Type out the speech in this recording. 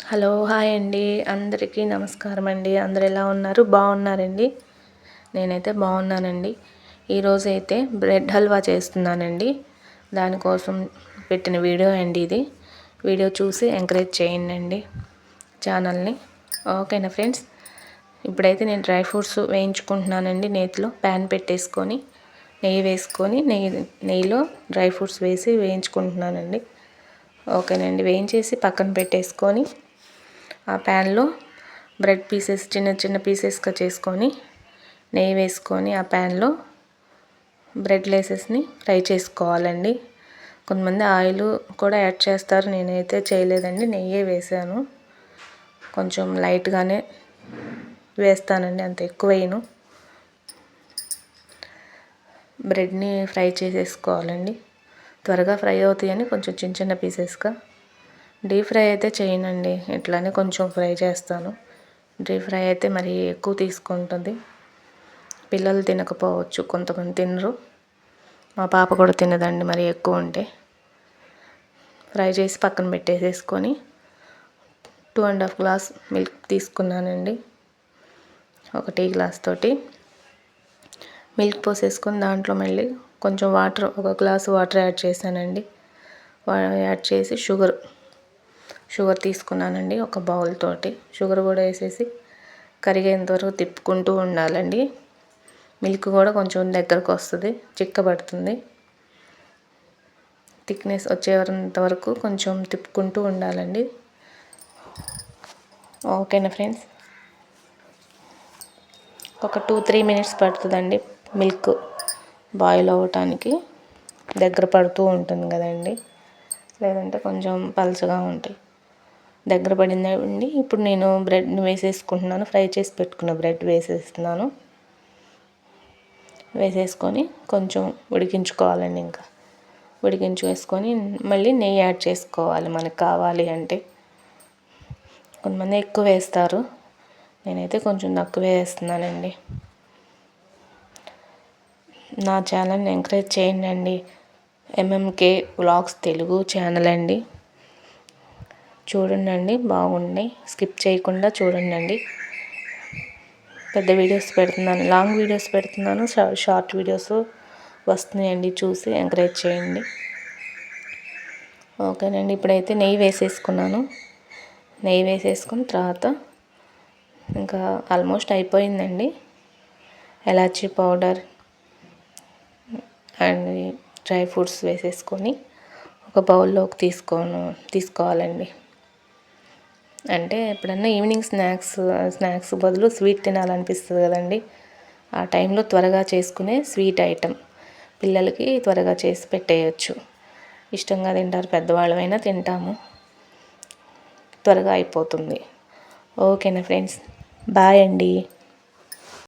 Hello hi అండి, అందరికీ నమస్కారం అండి. అందరు ఎలా ఉన్నారు? బాగున్నారండి? నేనైతే బాగున్నానండి. ఈరోజైతే బ్రెడ్ హల్వా చేస్తున్నానండి. దానికోసం పెట్టిన వీడియో అండి ఇది. వీడియో చూసి ఎంకరేజ్ చేయండి ఛానల్ని. ఓకేనా ఫ్రెండ్స్? ఇప్పుడైతే నేను డ్రై ఫ్రూట్స్ వేయించుకుంటున్నానండి. నేతిలో ప్యాన్ పెట్టేసుకొని నెయ్యి వేసుకొని నెయ్యిలో డ్రై ఫ్రూట్స్ వేసి వేయించుకుంటున్నానండి. ఓకేనండి. వేయించేసి పక్కన పెట్టేసుకొని ఆ ప్యాన్లో బ్రెడ్ పీసెస్ చిన్న చిన్న పీసెస్గా చేసుకొని నెయ్యి వేసుకొని ఆ ప్యాన్లో బ్రెడ్ లేసెస్ని ఫ్రై చేసుకోవాలండి. కొంతమంది ఆయిల్ కూడా యాడ్ చేస్తారు, నేనైతే చేయలేదండి. నెయ్యే వేసాను, కొంచెం లైట్గానే వేస్తానండి, అంత ఎక్కువ వేయను. బ్రెడ్ని ఫ్రై చేసేసుకోవాలండి. త్వరగా ఫ్రై అవుతాయని కొంచెం చిన్న చిన్న పీసెస్గా. డీప్ ఫ్రై అయితే చేయనండి, ఇట్లానే కొంచెం ఫ్రై చేస్తాను. డీప్ ఫ్రై అయితే మరి ఎక్కువ తీసుకుంటుంది, పిల్లలు తినకపోవచ్చు, కొంతమంది తినరు. మా పాప కూడా తినదండి మరి ఎక్కువ ఉంటే. ఫ్రై చేసి పక్కన పెట్టేసేసుకొని 2.5 గ్లాస్ మిల్క్ తీసుకున్నానండి. ఒక టీ గ్లాస్ తోటి మిల్క్ పోసేసుకొని దాంట్లో మళ్ళీ కొంచెం వాటర్, ఒక గ్లాసు వాటర్ యాడ్ చేశానండి. యాడ్ చేసి షుగర్ తీసుకున్నానండి ఒక బౌల్ తోటి. షుగర్ కూడా వేసేసి కరిగేంత వరకు తిప్పుకుంటూ ఉండాలండి. మిల్క్ కూడా కొంచెం దగ్గరకు వస్తుంది, చిక్కబడుతుంది. థిక్నెస్ వచ్చేంత వరకు కొంచెం తిప్పుకుంటూ ఉండాలండి. ఓకేనా ఫ్రెండ్స్? ఒక 2-3 మినిట్స్ పడుతుందండి మిల్క్ బాయిల్ అవ్వటానికి. దగ్గర పడుతూ ఉంటుంది కదండి, లేదంటే కొంచెం పలచగా ఉంటాయి. దగ్గర పడిందండి. ఇప్పుడు నేను బ్రెడ్ని వేసేసుకుంటున్నాను. ఫ్రై చేసి పెట్టుకున్న బ్రెడ్ వేసేస్తున్నాను. వేసేసుకొని కొంచెం ఉడికించుకోవాలండి. ఇంకా ఉడికించుకొని మళ్ళీ నెయ్యి యాడ్ చేసుకోవాలి మనకు కావాలి అంటే. కొంతమంది ఎక్కువ వేస్తారు, నేనైతే కొంచెం తక్కువే వేస్తున్నానండి. నా ఛానల్ని ఎంకరేజ్ చేయండి. ఎంఎంకే వ్లాగ్స్ తెలుగు ఛానల్ అండి. చూడండి, బాగున్నాయి, స్కిప్ చేయకుండా చూడండి. పెద్ద వీడియోస్ పెడుతున్నాను, లాంగ్ వీడియోస్ పెడుతున్నాను, షార్ట్ వీడియోస్ వస్తున్నాయండి. చూసి ఎంకరేజ్ చేయండి. ఓకేనండి. ఇప్పుడైతే నెయ్యి వేసేసుకున్నాను. నెయ్యి వేసేసుకున్న తర్వాత ఇంకా ఆల్మోస్ట్ అయిపోయిందండి. Elaichi powder and dry fruits వేసేసుకొని ఒక బౌల్లోకి తీసుకోవాలండి. అంటే ఎప్పుడన్నా ఈవినింగ్ స్నాక్స్ బదులు స్వీట్ తినాలనిపిస్తుంది కదండి. ఆ టైంలో త్వరగా చేసుకునే స్వీట్ ఐటెం పిల్లలకి త్వరగా చేసి పెట్టేయచ్చు. ఇష్టంగా తింటారు, పెద్దవాళ్ళమైనా తింటాము, త్వరగా అయిపోతుంది. ఓకేనా ఫ్రెండ్స్? బాయ్ అండి.